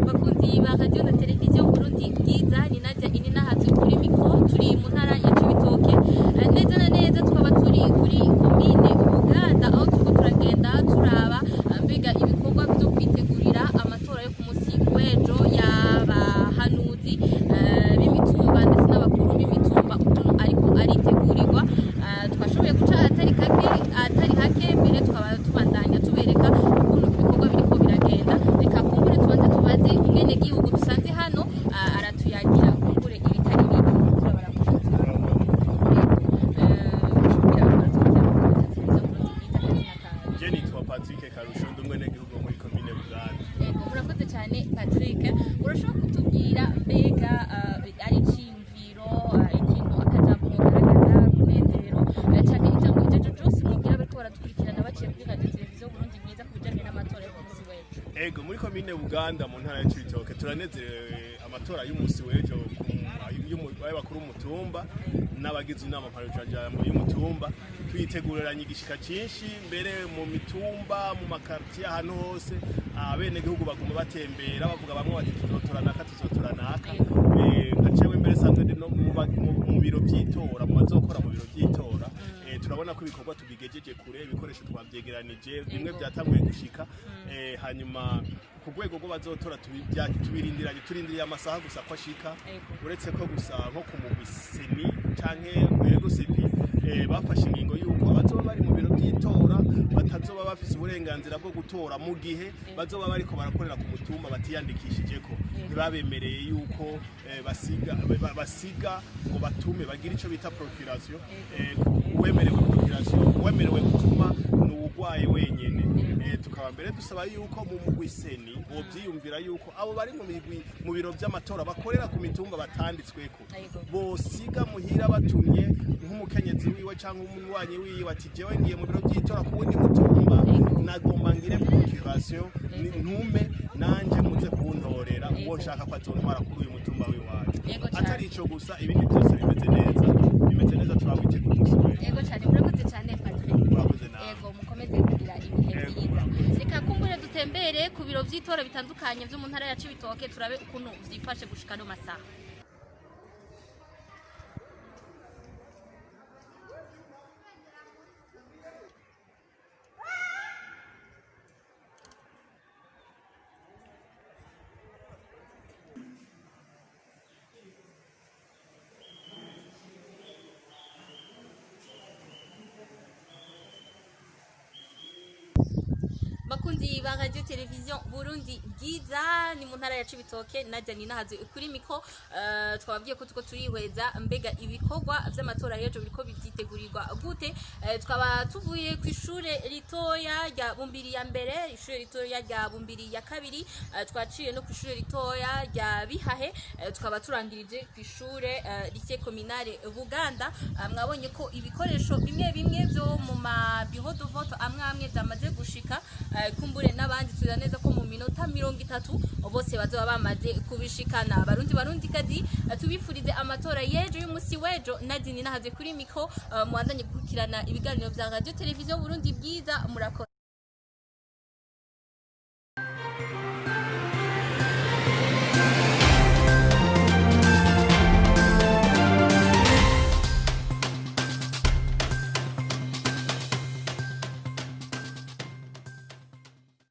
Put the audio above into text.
bakunzi ba radio na televiziyo Burundi bwiza ni Nadia Inina hatu kuri mikro turi mu ntara ya Cibitoke neza na neza twaba turi kuri komine Buganda aho tuko turagenda turaba mbega ibikorwa byo kwitegurira amatora yo ku munsi w'ejo y'abahanuzi b'imitumba ndetse n'abakuru b'imitumba ukuntu ariko aritegurirwa twashoboye guca atari hake mbere twaba tubandanya tubereka ukuntu ibikorwa biriko biragenda reka kumbure tubanze tubaze umwene gihugu dusanze hano aratuyagira kumbure ibitari bibi Jenny twa Patrick Karusho ndumwene gihugu muri komine Buganda. Murakoze cyane Patrick urashobora kutubwira mbega ari cimviro ikintu akajambo mugaragaza kunezero cyane ijambo ijeje cyose mubwira bariko baradukurikirana baciye kuri radio televiziyo Burundi bwiza kubijanye n'amatora yo ku munsi w'ejo. Ego muri komine Buganda mu ntara ya Cibitoke turanezerewe amatora y'umunsi w'ejo y'abakuru umutumba n'abagize inama mparujajambo y'umutumba twitegurira igishika cinshi mbere mu mitumba mu makartier ahantu hose abene gihugu baguma batembera bavuga bamwe bati tuzotoranaka nkacewe mbere sanzwe no mu biro by'itora mu bazokora mu biro by'itora turabona ko ibikorwa tubigejeje kure ibikoresho twavyegeranije bimwe byatanguye gushika hanyuma ku rwego rwo bazotora turindiriye amasaha gusa ko ashika uretse ko gusa nko ku mugwiseni canke rwego sepi bafashe ingingo yuko abazoba bari mu biro by'itora batazoba bafise uburenganzira bwo gutora mu gihe bazoba bariko barakorera ku mutumba batiyandikishijeko ntibabemereye yuko basiga ngo batume bagira ico bita procuration wemerewe gutuma n'uwugwaye wenyene tukaba mbere dusaba yuko mu mugwiseni bovyiyumvira yuko abo bari mu biro by'amatora bakorera ku mitumba batanditsweko bosiga muhira batumye nk'umukenyezi wiwe cyangwa umunywanyi wiwe ati jewe ngiye mu biro by'itora ku wundi mutumba nagomba ngire procuration ntume nanje muze kuntorera uwo nshaka ko azontwara kuri uyu mutumba wiwacu atari ico gusa ibindi byose bimeze neza turabwitegura umunsi w'ejo. Yego cyane murakoze cyane Patrick. Murakoze nawe. Yego mukomeze kugira ibihe byiza. Reka kumbure dutembere ku biro by'itora bitandukanye byo mu ntara ya Cibitoke turabe ukuntu vyifashe gushika no masaha. Bakunzi ba radio televiziyo Burundi bwiza ni mu ntara ya Cibitoke Nadia Nina hazo kuri mikro twababwiye ko tuko turihweza mbega ibikorwa vy'amatora y'ejo biriko bivitegurirwa gute twaba tuvuye ku ishure ritoya rya Bumbiri ya mbere ishure ritoya rya Bumbiri ya kabiri twaciye no ku ishure ritoya rya Bihahe twaba turangirije ku ishure lycée communale Buganda mwabonye ko ibikoresho bimwe byo mu bureau de vote amwe byamaze gushika kumbure n'abandi tuza neza ko mu minota 30 bose bazoba bamaze kubishikana barundi kadi tubifurize amatora y'ejo y'umunsi w'ejo Nadine nahaze kuri mikro muandanye gukurikirana ibiganiro vya radio televiziyo Burundi bwiza murakoze.